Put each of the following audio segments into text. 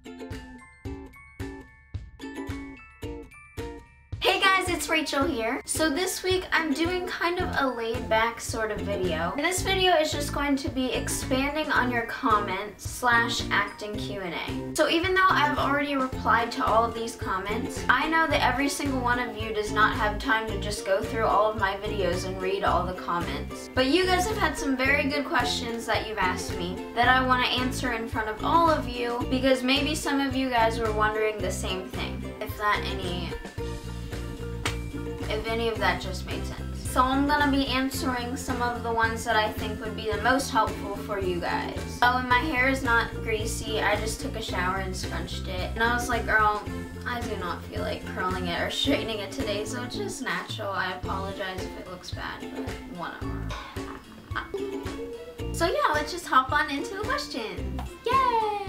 Hey guys, it's Rachel here. So this week I'm doing kind of a laid back sort of video. And this video is just going to be expanding on your comments slash acting Q&A. So even though I've already replied to all of these comments, I know that every single one of you does not have time to just go through all of my videos and read all the comments. But you guys have had some very good questions that you've asked me that I want to answer in front of all of you, because maybe some of you guys were wondering the same thing. If any of that just made sense. So I'm gonna be answering some of the ones that I think would be the most helpful for you guys. Oh, and my hair is not greasy. I just took a shower and scrunched it. And I was like, girl, I do not feel like curling it or straightening it today, so it's just natural. I apologize if it looks bad, but whatever. So yeah, let's just hop on into the questions. Yay!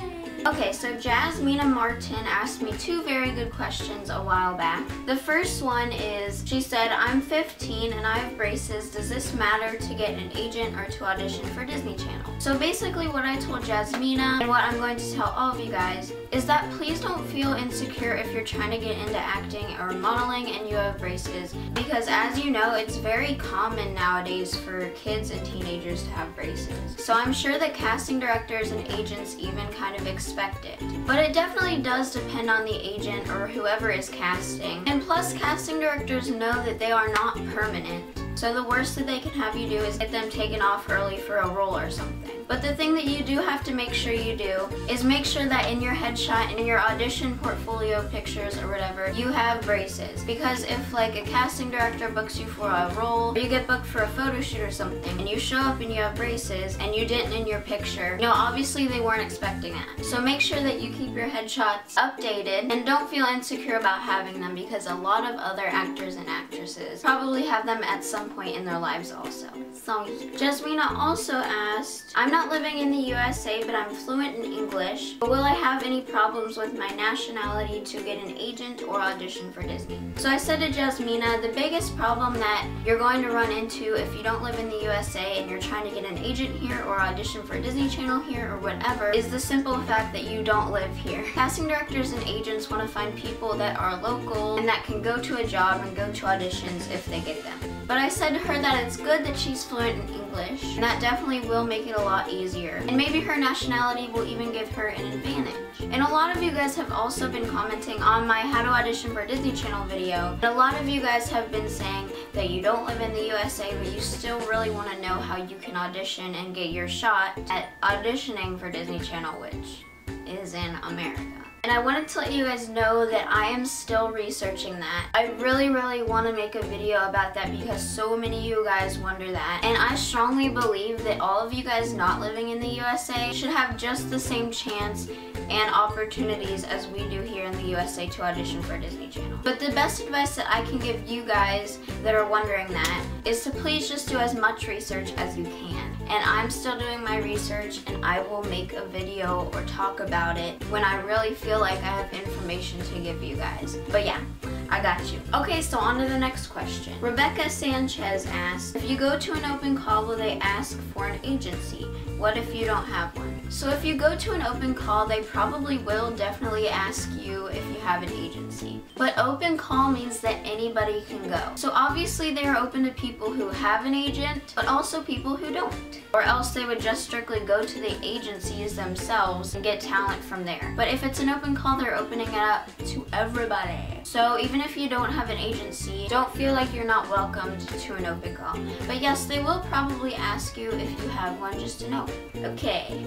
Okay, so Jasmina Martin asked me two very good questions a while back. The first one is, she said, I'm 15 and I have braces. Does this matter to get an agent or to audition for Disney Channel? So basically what I told Jasmina and what I'm going to tell all of you guys is that please don't feel insecure if you're trying to get into acting or modeling and you have braces, because as you know, it's very common nowadays for kids and teenagers to have braces. So I'm sure that casting directors and agents even kind of expect it. But it definitely does depend on the agent or whoever is casting. And plus, casting directors know that they are not permanent. So the worst that they can have you do is get them taken off early for a role or something. But the thing that you do have to make sure you do is make sure that in your headshot and in your audition portfolio pictures or whatever, you have braces. Because if like a casting director books you for a role, or you get booked for a photo shoot or something, and you show up and you have braces and you didn't in your picture, you know, obviously they weren't expecting that. So make sure that you keep your headshots updated and don't feel insecure about having them, because a lot of other actors and actresses probably have them at some point in their lives also. So Jasmina also asked, I'm not living in the USA, but I'm fluent in English. But will I have any problems with my nationality to get an agent or audition for Disney? So I said to Jasmina, the biggest problem that you're going to run into if you don't live in the USA and you're trying to get an agent here or audition for Disney Channel here or whatever is the simple fact that you don't live here. Casting directors and agents want to find people that are local and that can go to a job and go to auditions if they get them. But I said to her that it's good that she's fluent in English, and that definitely will make it a lot easier. And maybe her nationality will even give her an advantage. And a lot of you guys have also been commenting on my How to Audition for Disney Channel video. And a lot of you guys have been saying that you don't live in the USA, but you still really want to know how you can audition and get your shot at auditioning for Disney Channel, which is in America. And I wanted to let you guys know that I am still researching that. I really want to make a video about that because so many of you guys wonder that. And I strongly believe that all of you guys not living in the USA should have just the same chance and opportunities as we do here in the USA to audition for Disney Channel. But the best advice that I can give you guys that are wondering that is to please just do as much research as you can. And I'm still doing my research, and I will make a video or talk about it when I really feel like I have information to give you guys. But yeah, I got you. Okay, so on to the next question. Rebecca Sanchez asked, if you go to an open call, will they ask for an agency? What if you don't have one? So if you go to an open call, they probably will definitely ask you if you have an agency. But open call means that anybody can go. So obviously they are open to people who have an agent, but also people who don't. Or else they would just strictly go to the agencies themselves and get talent from there. But if it's an open call, they're opening it up to everybody. So even if you don't have an agency, don't feel like you're not welcomed to an open call. But yes, they will probably ask you if you have one, just to know. Okay,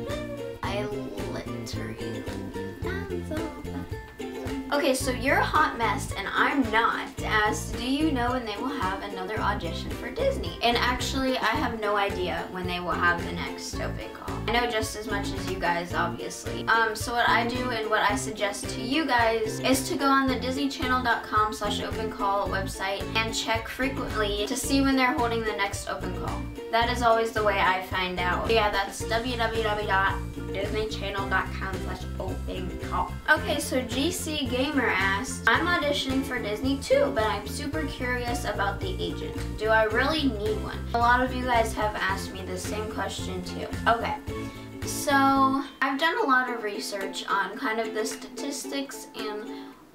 I literally Okay, so you're a hot mess and I'm not. Asked, do you know when they will have another audition for Disney? And actually, I have no idea when they will have the next open call. I know just as much as you guys, obviously. So what I do and what I suggest to you guys is to go on the disneychannel.com/opencall website and check frequently to see when they're holding the next open call. That is always the way I find out. Yeah, that's www.disneychannel.com/opencall. Okay, so GC Gamer asked, I'm auditioning for Disney too, but I'm super curious about the agent. Do I really need one? A lot of you guys have asked me the same question too. Okay. So I've done a lot of research on kind of the statistics and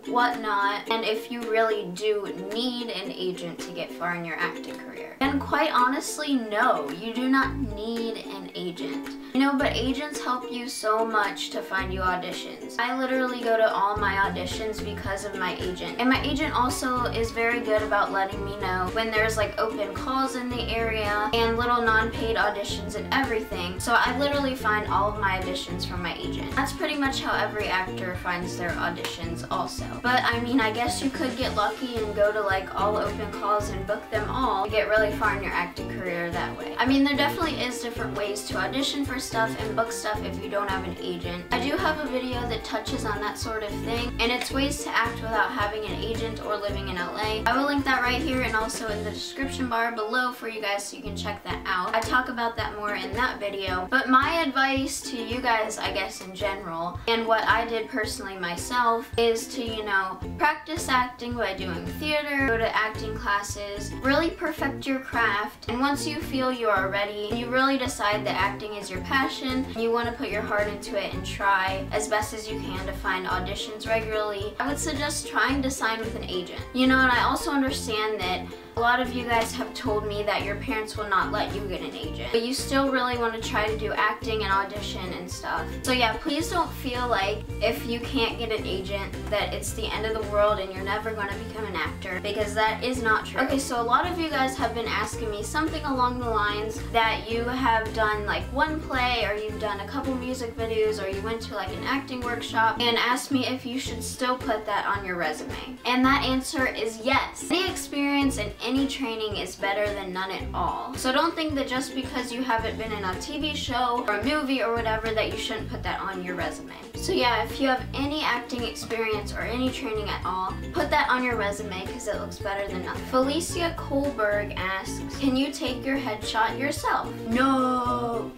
whatnot, and if you really do need an agent to get far in your acting career. And quite honestly, no, you do not need an agent. You know, but agents help you so much to find you auditions. I literally go to all my auditions because of my agent. And my agent also is very good about letting me know when there's like open calls in the area and little non-paid auditions and everything. So I literally find all of my auditions from my agent. That's pretty much how every actor finds their auditions also. But I mean, I guess you could get lucky and go to like all open calls and book them all to get really far in your acting career that way. I mean, there definitely is different ways to audition for stuff and book stuff if you don't have an agent. I do have a video that touches on that sort of thing, and it's ways to act without having an agent or living in LA. I will link that right here and also in the description bar below for you guys so you can check that out. I talk about that more in that video. But my advice to you guys, I guess in general, and what I did personally myself, is to, you know, practice acting by doing theater, go to acting classes, really perfect your craft, and once you feel you are ready, and you really decide that acting is your passion, and you want to put your heart into it and try as best as you can to find auditions regularly, I would suggest trying to sign with an agent. You know, and I also understand that a lot of you guys have told me that your parents will not let you get an agent, but you still really want to try to do acting and audition and stuff. So yeah, please don't feel like if you can't get an agent that it's the end of the world and you're never going to become an actor, because that is not true. Okay, so a lot of you guys have been asking me something along the lines that you have done like one play, or you've done a couple music videos, or you went to like an acting workshop, and asked me if you should still put that on your resume. And that answer is yes. Any experience and any training is better than none at all. So don't think that just because you haven't been in a TV show or a movie or whatever that you shouldn't put that on your resume. So yeah, if you have any acting experience or any training at all, put that on your resume because it looks better than nothing. Felicia Kohlberg asks, can you take your headshot yourself? No!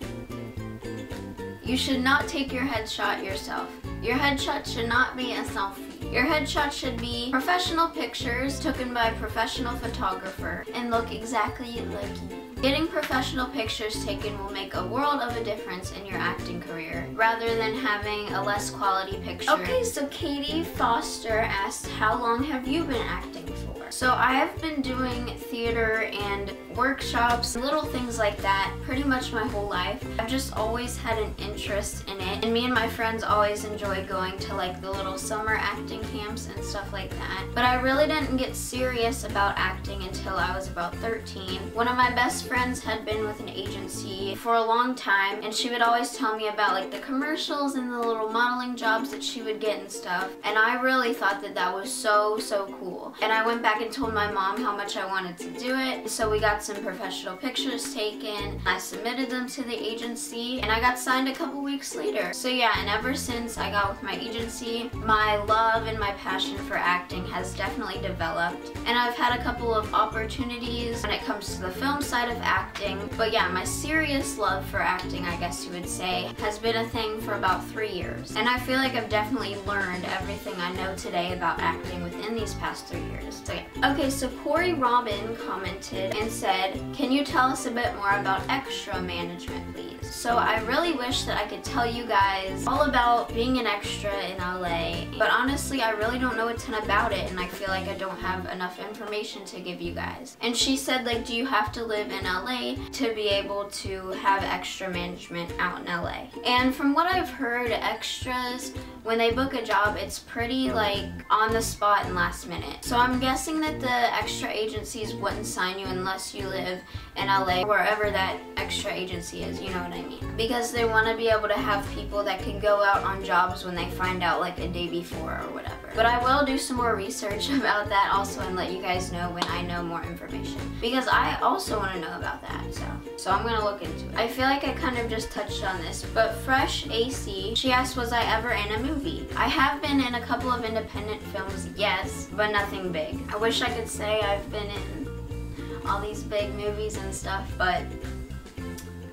You should not take your headshot yourself. Your headshot should not be a selfie. Your headshot should be professional pictures taken by a professional photographer and look exactly like you. Getting professional pictures taken will make a world of a difference in your acting career, rather than having a less quality picture. Okay, so Katie Foster asked, how long have you been acting for? So I have been doing theater and workshops, little things like that, pretty much my whole life. I've just always had an interest in it, and me and my friends always enjoyed going to like the little summer acting camps and stuff like that. But I really didn't get serious about acting until I was about 13. One of my best friends had been with an agency for a long time, and she would always tell me about like the commercials and the little modeling jobs that she would get and stuff, and I really thought that that was so cool. And I went back and told my mom how much I wanted to do it, so we got some professional pictures taken. I submitted them to the agency, and I got signed a couple weeks later. So yeah, and ever since I got with my agency, my love and my passion for acting has definitely developed, and I've had a couple of opportunities when it comes to the film side of acting. But yeah, my serious love for acting, I guess you would say, has been a thing for about 3 years, and I feel like I've definitely learned everything I know today about acting within these past 3 years. So yeah. Okay, so Corey Robin commented and said, can you tell us a bit more about extra management, please? So I really wish that I could tell you guys all about being an extra in LA, but honestly I really don't know a ton about it, and I feel like I don't have enough information to give you guys. And she said, like, do you have to live in LA to be able to have extra management out in LA? And from what I've heard, extras, when they book a job, it's pretty like on the spot and last minute. So I'm guessing that the extra agencies wouldn't sign you unless you live in LA, wherever that extra agency is, you know what I mean? Because they want to be able to have people that can go out on jobs when they find out like a day before or whatever. But I will do some more research about that also and let you guys know when I know more information, because I also want to know about that, so I'm gonna look into it. I feel like I kind of just touched on this, but Fresh AC, she asked, was I ever in a movie? I have been in a couple of independent films, yes, but nothing big. I wish I could say I've been in all these big movies and stuff, but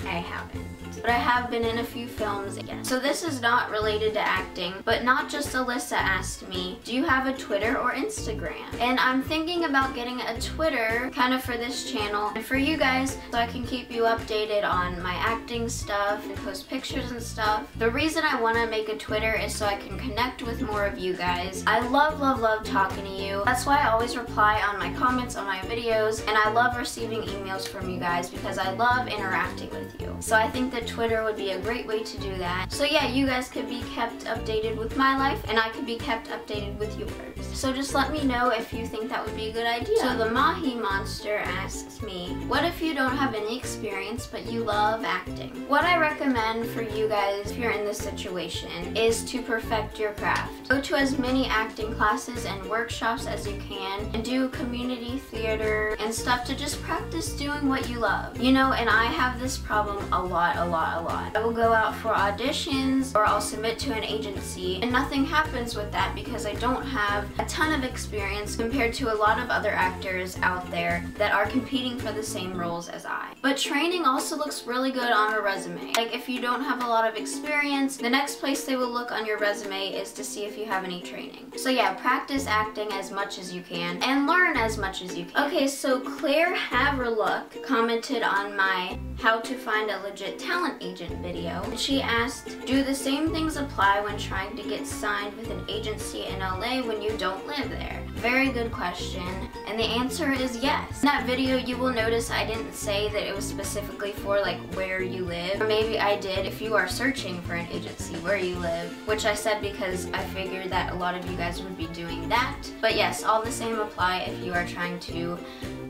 I haven't. but I have been in a few films again. So this is not related to acting, but not just Alyssa asked me, do you have a Twitter or Instagram? And I'm thinking about getting a Twitter kind of for this channel and for you guys, so I can keep you updated on my acting stuff and post pictures and stuff. The reason I want to make a Twitter is so I can connect with more of you guys. I love talking to you. That's why I always reply on my comments on my videos, and I love receiving emails from you guys because I love interacting with you. So I think that Twitter would be a great way to do that. So yeah, you guys could be kept updated with my life, and I could be kept updated with yours. So just let me know if you think that would be a good idea. So the Mahi Monster asks me, what if you don't have any experience but you love acting? What I recommend for you guys if you're in this situation is to perfect your craft. Go to as many acting classes and workshops as you can and do community theater and stuff to just practice doing what you love. You know, and I have this problem a lot. I will go out for auditions or I'll submit to an agency and nothing happens with that because I don't have a ton of experience compared to a lot of other actors out there that are competing for the same roles as I. But training also looks really good on a resume. Like if you don't have a lot of experience, the next place they will look on your resume is to see if you have any training. So yeah, practice acting as much as you can and learn as much as you can. Okay, so Claire Haverluck commented on my how to find a legit talent agent video. She asked, do the same things apply when trying to get signed with an agency in LA when you don't live there? Very good question, and the answer is yes. In that video you will notice I didn't say that it was specifically for like where you live, or maybe I did if you are searching for an agency where you live, which I said because I figured that a lot of you guys would be doing that. But yes, all the same apply if you are trying to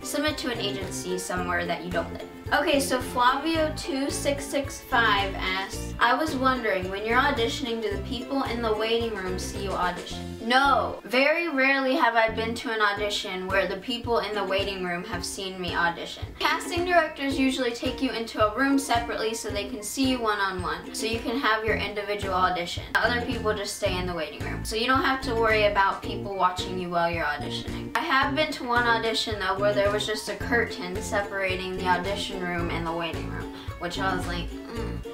submit to an agency somewhere that you don't live. Okay, so Flavio2665 asks, I was wondering, when you're auditioning, do the people in the waiting room see you audition? No, very rarely have I been to an audition where the people in the waiting room have seen me audition. Casting directors usually take you into a room separately so they can see you one-on-one, so you can have your individual audition. Other people just stay in the waiting room, so you don't have to worry about people watching you while you're auditioning. I have been to one audition though where there was just a curtain separating the audition room and the waiting room, which I was like,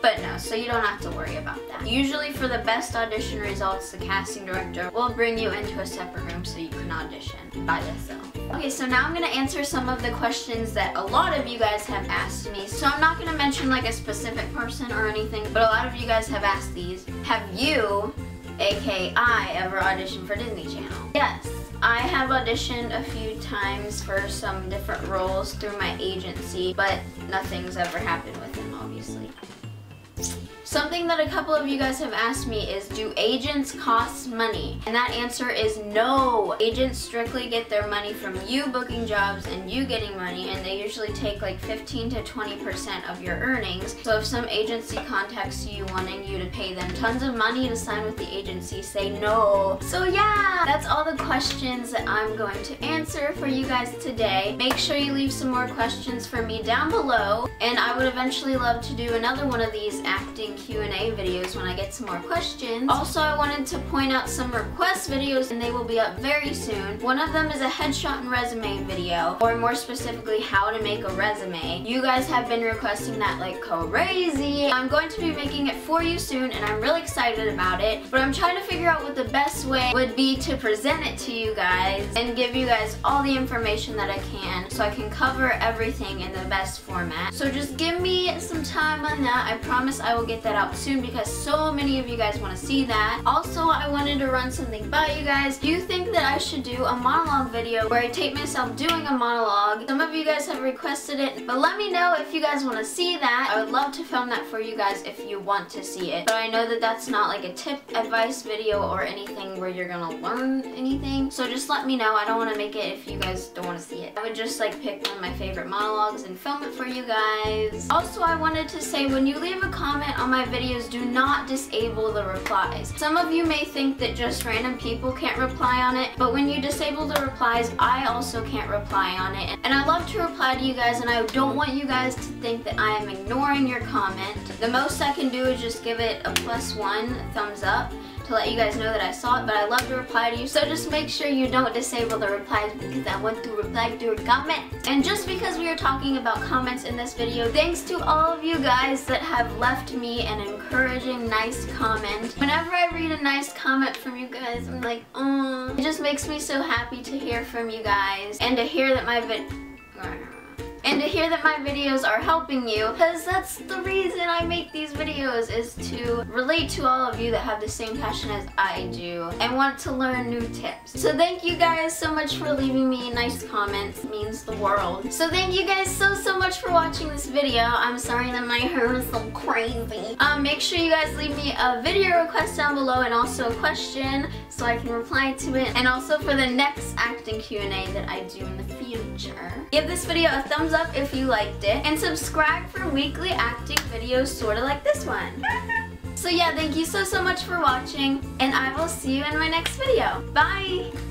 But no, so you don't have to worry about that. Usually for the best audition results, the casting director will bring you into a separate room so you can audition by yourself. Okay, so now I'm going to answer some of the questions that a lot of you guys have asked me. So I'm not going to mention like a specific person or anything, but a lot of you guys have asked these. Have you, aka I, ever auditioned for Disney Channel? Yes. I have auditioned a few times for some different roles through my agency, but nothing's ever happened with them, obviously. Something that a couple of you guys have asked me is, do agents cost money? And that answer is no. Agents strictly get their money from you booking jobs and you getting money, and they usually take like 15 to 20% of your earnings. So if some agency contacts you wanting you to pay them tons of money to sign with the agency, say no. So yeah, that's all the questions that I'm going to answer for you guys today. Make sure you leave some more questions for me down below, and I would eventually love to do another one of these acting Q&A videos when I get some more questions. Also, I wanted to point out some request videos, and they will be up very soon. One of them is a headshot and resume video, or more specifically, how to make a resume. You guys have been requesting that like crazy. I'm going to be making it for you soon, and I'm really excited about it, but I'm trying to figure out what the best way would be to present it to you guys and give you guys all the information that I can so I can cover everything in the best format. So just give me some time on that. I promise I will get that out soon because so many of you guys want to see that. Also, I wanted to run something by you guys. Do you think that I should do a monologue video where I tape myself doing a monologue? Some of you guys have requested it, but let me know if you guys want to see that. I would love to film that for you guys if you want to see it. But I know that that's not like a tip, advice video or anything where you're gonna learn anything. So just let me know. I don't want to make it if you guys don't want to see it. I would just like pick one of my favorite monologues and film it for you guys. Also, I wanted to say, when you leave a comment on my videos, do not disable the replies. Some of you may think that just random people can't reply on it, but when you disable the replies, I also can't reply on it. And I love to reply to you guys, and I don't want you guys to think that I am ignoring your comment. The most I can do is just give it a +1 thumbs up. to let you guys know that I saw it, but I love to reply to you, so just make sure you don't disable the replies because I want to reply to your comments. And just because we are talking about comments in this video, thanks to all of you guys that have left me an encouraging, nice comment. Whenever I read a nice comment from you guys, I'm like, it just makes me so happy to hear from you guys and to hear that my videos are helping you, because that's the reason I make these videos, is to relate to all of you that have the same passion as I do and want to learn new tips. So thank you guys so much for leaving me nice comments. It means the world. So thank you guys so much for watching this video. I'm sorry that my hair is so crazy. Make sure you guys leave me a video request down below and also a question so I can reply to it, and also for the next acting Q&A that I do in the future. Give this video a thumbs up if you liked it, and subscribe for weekly acting videos sorta like this one. So yeah, thank you so much for watching, and I will see you in my next video. Bye!